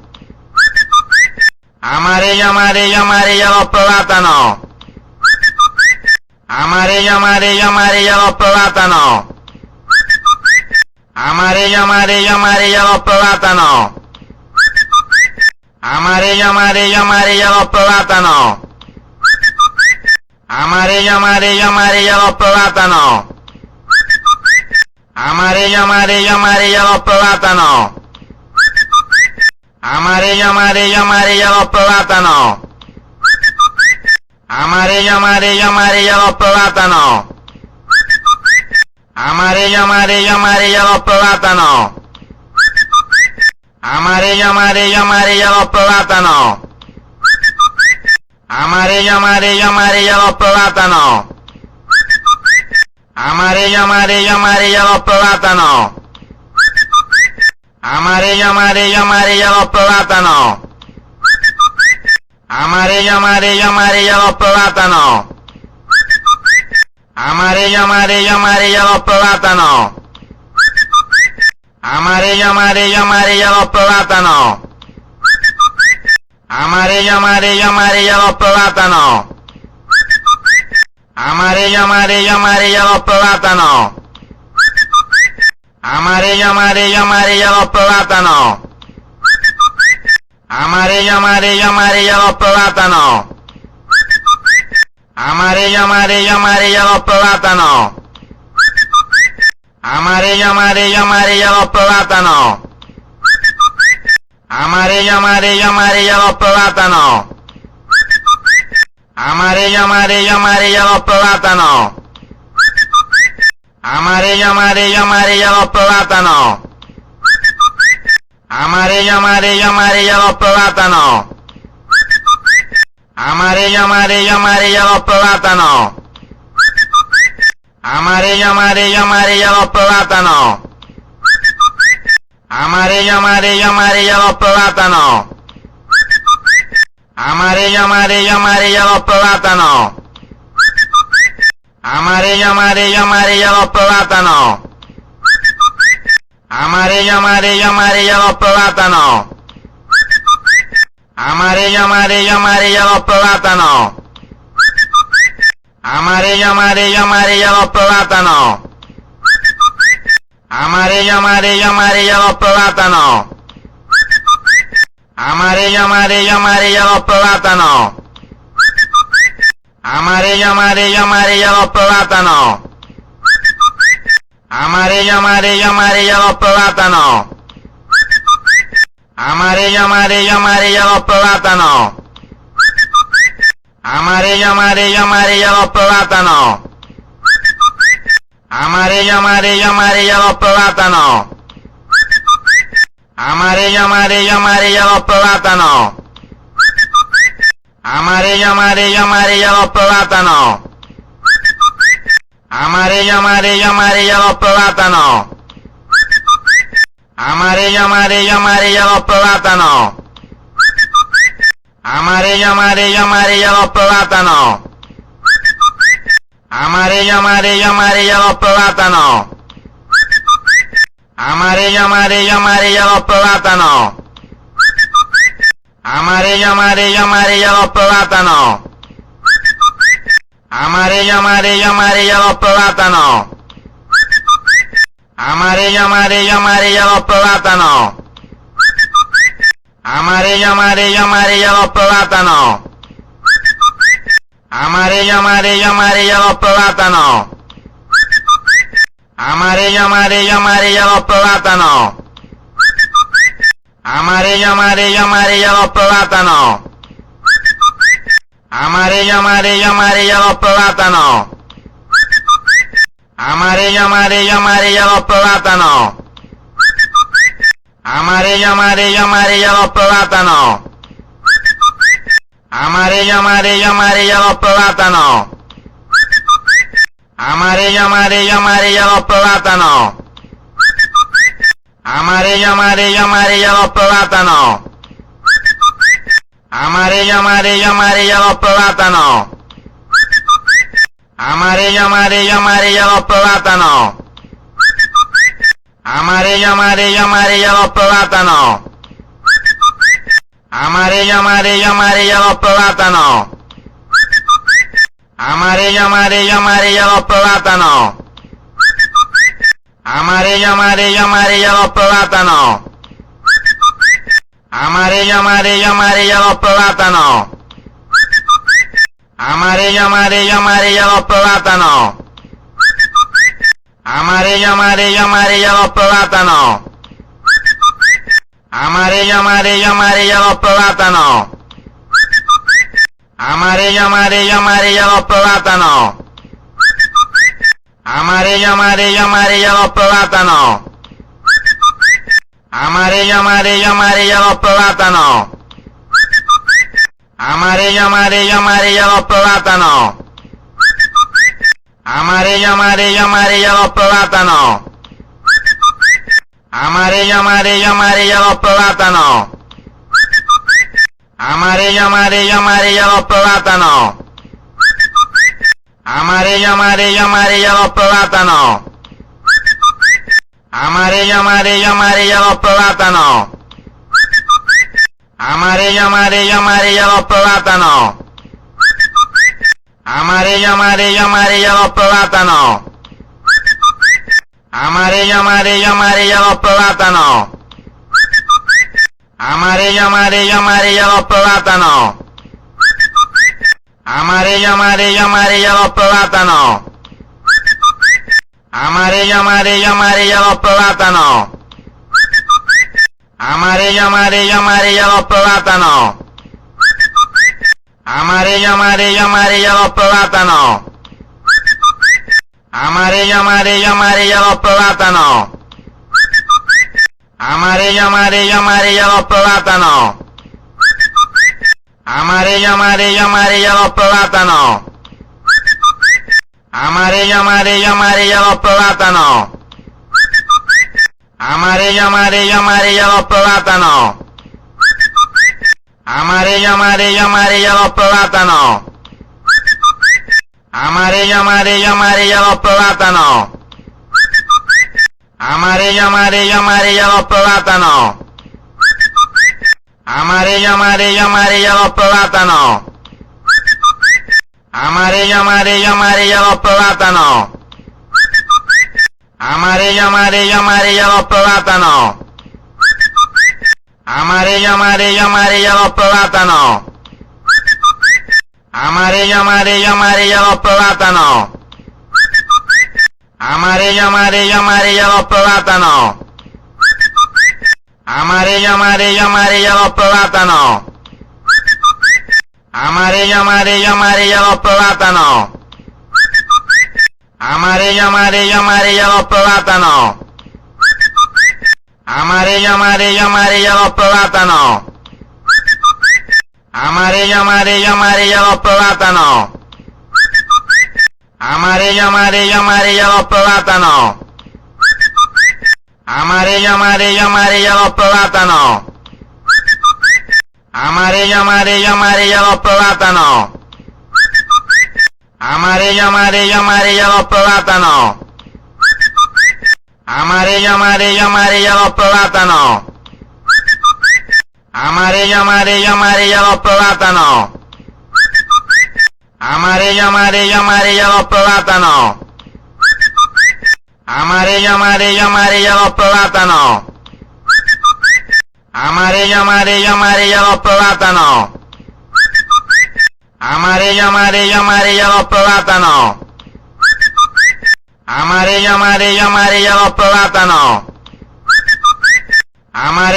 Amarillo, amarillo, amarillo los plátanos. Amarillo, amarillo, amarillo los plátanos. Amarillo, amarillo, amarillo los plátanos. Amarillo, amarillo, amarillo los plátanos. Amarillo, amarillo, amarillo los plátanos. Amarillo, amarillo, amarillo los plátanos. Amarillo, amarillo, amarillo los plátanos. Amarillo, amarillo, amarillo los plátanos. Amarillo, amarillo, amarillo los plátanos. Amarillo, amarillo, amarillo los plátanos. Amarillo, amarillo, amarillo los plátanos. Amarillo, amarillo, amarillo los plátanos. Amarillo, amarillo, amarillo los plátanos. Amarillo, amarillo, amarillo los plátanos. Amarillo, amarillo, amarillo los plátanos. Amarillo, amarillo, amarillo los plátanos. Amarillo, amarillo, amarillo los plátanos. Amarillo, amarillo, amarillo los plátanos. Amarillo, amarillo, amarillo los plátanos. Amarillo, amarillo, amarillo los plátanos. Amarillo, amarillo, amarillo los plátanos. Amarillo, amarillo, amarillo los plátanos. Amarillo, amarillo, amarillo los plátanos. Amarillo, amarillo, amarillo los plátanos. Amarillo, amarillo, amarillo los plátanos. Amarillo, amarillo, amarillo los plátanos. Amarillo, amarillo, amarillo los plátanos. Amarillo, amarillo, amarillo los plátanos. Amarillo, amarillo, amarillo los plátanos. Amarillo, amarillo, amarillo los plátanos. Amarillo, amarillo, amarillo los plátanos. Amarillo, amarillo, amarillo los plátanos. Amarillo, amarillo, amarillo los plátanos. Amarillo, amarillo, amarillo los plátanos. Amarillo, amarillo, amarillo los plátanos. Amarillo, amarillo, amarillo los plátanos. Amarillo, amarillo, amarillo los plátanos. Amarillo, amarillo, amarillo los plátanos. Amarillo, amarillo, amarillo los plátanos. Amarillo, amarillo, amarillo los plátanos. Amarillo, amarillo, amarillo los plátanos. Amarillo, amarillo, amarillo los plátanos. Amarillo, amarillo, amarillo los plátanos. Amarillo, amarillo, amarillo los plátanos. Amarillo, amarillo, amarillo los plátanos. Amarillo, amarillo, amarillo los plátanos. Amarillo, amarillo, amarillo los plátanos. Amarillo, amarillo, amarillo los plátanos. Amarillo, amarillo, amarillo los plátanos. Amarillo, amarillo, amarillo los plátanos. Amarillo, amarillo, amarillo los plátanos. Amarillo, amarillo, amarillo los plátanos. Amarillo, amarillo, amarillo los plátanos. Amarillo, amarillo, amarillo los plátanos. Amarillo, amarillo, amarillo los plátanos. Amarillo, amarillo, amarillo los plátanos. Amarillo, amarillo, amarillo los plátanos. Amarillo, amarillo, amarillo los plátanos. Amarillo, amarillo, amarillo los plátanos. Amarillo, amarillo, amarillo los plátanos. Amarillo, amarillo, amarillo los plátanos. Amarillo, amarillo, amarillo los plátanos. Amarillo, amarillo, amarillo los plátanos. Amarillo, amarillo, amarillo los plátanos. Amarillo, amarillo, amarillo los plátanos. Amarillo, amarillo, amarillo los plátanos. Amarillo, amarillo, amarillo los plátanos. Amarillo, amarillo, amarillo los plátanos. Amarillo, amarillo, amarillo los plátanos. Amarillo, amarillo, amarillo los plátanos. Amarillo, amarillo, amarillo los plátanos. Amarillo, amarillo, amarillo los plátanos. Amarillo, amarillo, amarillo los plátanos. Amarillo, amarillo, amarillo los plátanos. Amarillo, amarillo, amarillo los plátanos. Amarillo, amarillo, amarillo los plátanos. Amarillo, amarillo, amarillo los plátanos. Amarillo, amarillo, amarillo los plátanos. Amarillo, amarillo, amarillo los plátanos. Amarillo, amarillo, amarillo los plátanos. Amarillo, amarillo, amarillo los plátanos. Amarillo, amarillo, amarillo los plátanos. Amarillo, amarillo, amarillo los plátanos. Amarillo, amarillo, amarillo los plátanos. Amarillo, amarillo, amarillo los plátanos. Amarillo, amarillo, amarillo los plátanos. Amarillo, amarillo, amarillo los plátanos. Amarillo, amarillo, amarillo los plátanos. Amarillo, amarillo, amarillo los plátanos. Amarillo, amarillo, amarillo los plátanos. Amarillo, amarillo, amarillo los plátanos. Amarillo, amarillo, amarillo los plátanos. Amarillo, amarillo, amarillo los plátanos. Amarillo, amarillo, amarillo los plátanos. Amarillo, amarillo, amarillo los plátanos. Amarillo, amarillo, amarillo los plátanos. Amarillo, amarillo, amarillo los plátanos. Amarillo, amarillo, amarillo los plátanos. Amarillo, amarillo, amarillo los plátanos. Amarillo, amarillo, amarillo los plátanos. Amarillo, amarillo, amarillo los plátanos. Amarillo, amarillo, amarillo los plátanos. Amarillo, amarillo, amarillo los plátanos. Amarillo, amarillo, amarillo los plátanos. Amarillo, amarillo, amarillo los plátanos. Amarillo, amarillo, amarillo los plátanos. Amarillo, amarillo, amarillo los plátanos. Amarillo, amarillo, amarillo los plátanos. Amarillo, amarillo, amarillo los plátanos. Amarillo, amarillo, amarillo los plátanos. Amarillo, amarillo, amarillo los plátanos. Amarillo, amarillo, amarillo los plátanos. Amarillo, amarillo, amarillo los plátanos. Amarillo, amarillo, amarillo los plátanos. Amarillo, amarillo, amarillo los plátanos. Amarillo, amarillo, amarillo los plátanos. Amarillo, amarillo, amarillo los plátanos. Amarillo, amarillo, amarillo los plátanos. Amarillo, amarillo, amarillo los plátanos. Amarillo,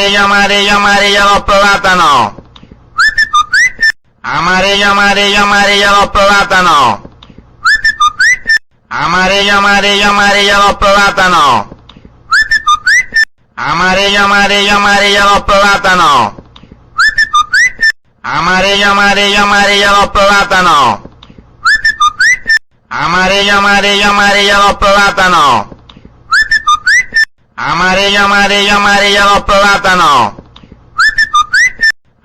amarillo, amarillo los plátanos. Amarillo, amarillo, amarillo los plátanos. Amarillo, amarillo, amarillo los plátanos. Amarillo, amarillo, amarillo los plátanos. Amarillo, amarillo, amarillo los plátanos. Amarillo, amarillo, amarillo los plátanos.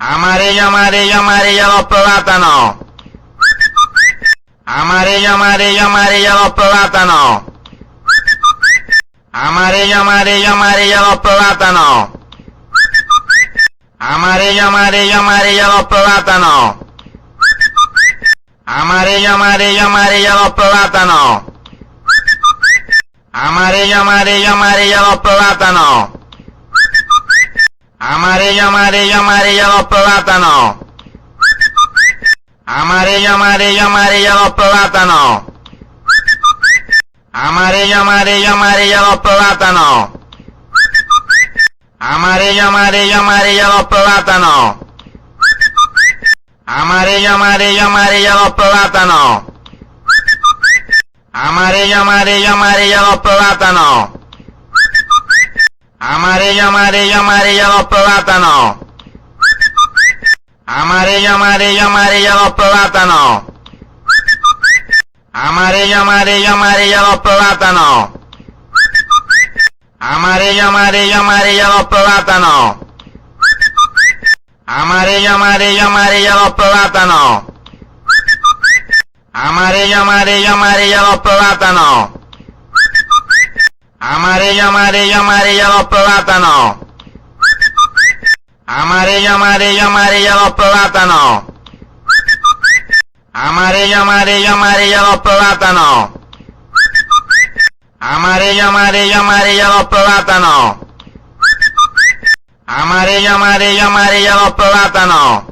Amarillo, amarillo, amarillo los plátanos. Amarillo, amarillo, amarillo los plátanos. Amarillo, amarillo, amarillo los plátanos. Amarillo, amarillo, amarillo los plátanos. Amarillo, amarillo, amarillo los plátanos. Amarillo, amarillo, amarillo los plátanos. Amarillo, amarillo, amarillo los plátanos. Amarillo, amarillo, amarillo los plátanos. Amarillo, amarillo, amarillo los plátanos. Amarillo, amarillo, amarillo los plátanos. Amarillo, amarillo, amarillo los plátanos. Amarillo, amarillo, amarillo los plátanos. amarillo, amarillo, amarillo los plátanos. Amarillo, amarillo, amarillo los plátanos. Amarillo, amarillo, amarillo los plátanos. Amarillo, amarillo, amarillo los plátanos. Amarillo, amarillo, amarillo los plátanos. Amarillo, amarillo, amarillo los plátanos. Amarillo, amarillo, amarillo los plátanos. Amarillo, amarillo, amarillo los plátanos. Amarillo, amarillo, amarillo los plátanos. Amarillo, amarillo, amarillo los plátanos. Amarillo, amarillo, amarillo los plátanos.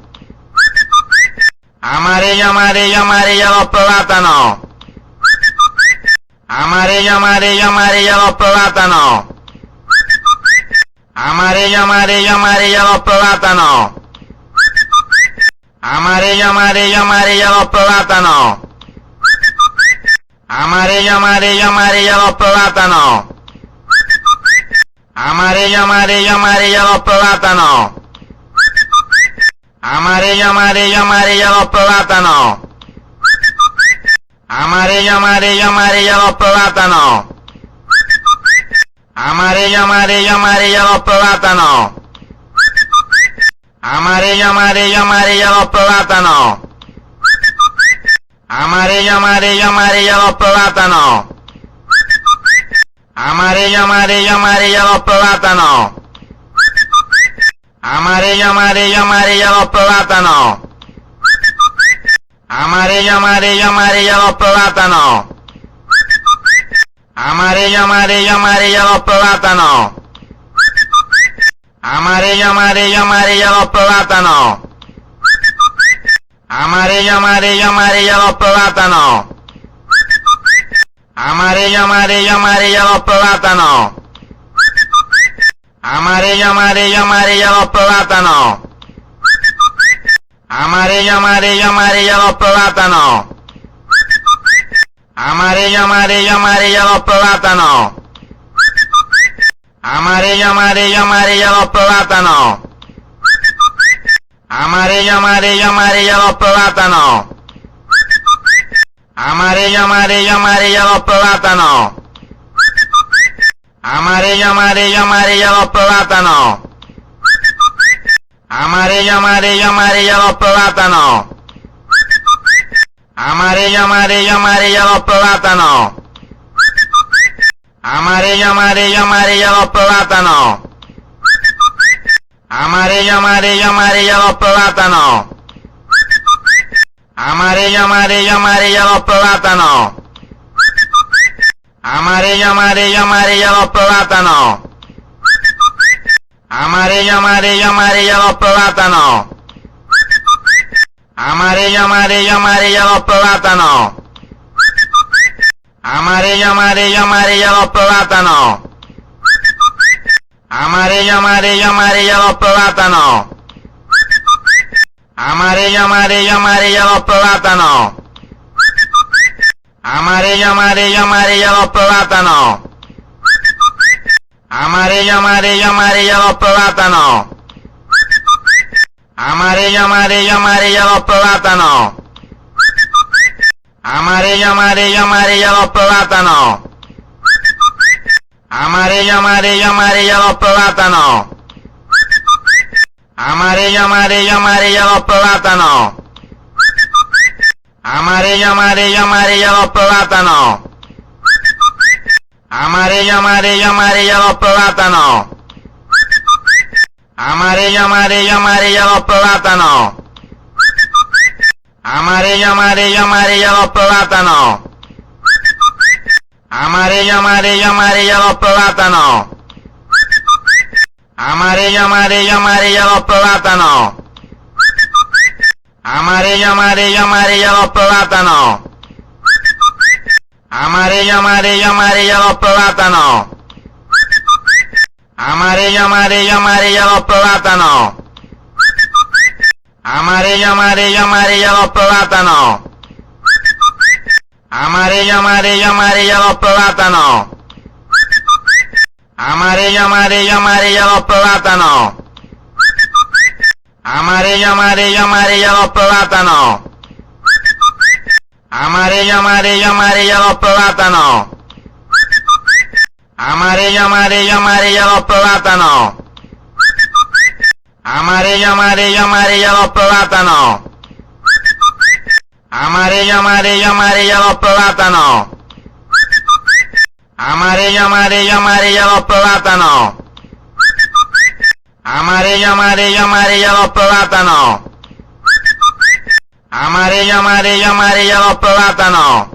Amarillo, amarillo, amarillo los plátanos. Amarillo, amarillo, amarillo los plátanos. Amarillo, amarillo, amarillo los plátanos. Amarillo, amarillo, amarillo los plátanos. Amarillo, amarillo, amarillo los plátanos. Amarillo, amarillo, amarillo los plátanos. Amarillo, amarillo, amarillo los plátanos. Amarillo, amarillo, amarillo los plátanos. Amarillo, amarillo, amarillo los plátanos. Amarillo, amarillo, amarillo los plátanos. Amarillo, amarillo, amarillo los plátanos. Amarillo, amarillo, amarillo los plátanos. Amarillo, amarillo, amarillo los plátanos. Amarillo, amarillo, amarillo los plátanos. Amarillo, amarillo, amarillo los plátanos. Amarillo, amarillo, amarillo los plátanos. Amarillo, amarillo, amarillo los plátanos. Amarillo, amarillo, amarillo los plátanos. Amarillo, amarillo, amarillo los plátanos. Amarillo, amarillo, amarillo los plátanos. Amarillo, amarillo, amarillo los plátanos. Amarillo, amarillo, amarillo los plátanos. Amarillo, amarillo, amarillo los plátanos. Amarillo, amarillo, amarillo los plátanos. Amarillo, amarillo, amarillo los plátanos. Amarillo, amarillo, amarillo los plátanos. Amarillo, amarillo, amarillo los plátanos. Amarillo, amarillo, amarillo los plátanos. Amarillo, amarillo, amarillo los plátanos. Amarillo, amarillo, amarillo los plátanos. Amarillo, amarillo, amarillo los plátanos. Amarillo, amarillo, amarillo los plátanos. Amarillo, amarillo, amarillo los plátanos. Amarillo, amarillo, amarillo los plátanos. Amarillo, amarillo, amarillo los plátanos. Amarillo, amarillo, amarillo los plátanos. Amarillo, amarillo, amarillo los plátanos. Amarillo, amarillo, amarillo los plátanos. Amarillo, amarillo, amarillo los plátanos. Amarillo, amarillo, amarillo los plátanos. Amarillo, amarillo, amarillo los plátanos. Amarillo, amarillo, amarillo los plátanos. Amarillo, amarillo, amarillo los plátanos. Amarillo, amarillo, amarillo los plátanos. Amarillo, amarillo, amarillo los plátanos. Amarillo, amarillo, amarillo los plátanos. Amarillo, amarillo, amarillo los plátanos. Amarillo, amarillo, amarillo los plátanos. Amarillo, amarillo, amarillo los plátanos. Amarillo, amarillo, amarillo los plátanos. Amarillo, amarillo, amarillo los plátanos. Amarillo, amarillo, amarillo los plátanos. Amarillo, amarillo, amarillo los plátanos. Amarillo, amarillo, amarillo los plátanos. Amarillo, amarillo, amarillo los plátanos. Amarillo, amarillo, amarillo los plátanos. Amarillo, amarillo, amarillo los plátanos. Amarillo, amarillo, amarillo los plátanos. Amarillo, amarillo, amarillo los plátanos. Amarillo, amarillo, amarillo los plátanos. Amarillo, amarillo, amarillo los plátanos. Amarillo, amarillo, amarillo los plátanos.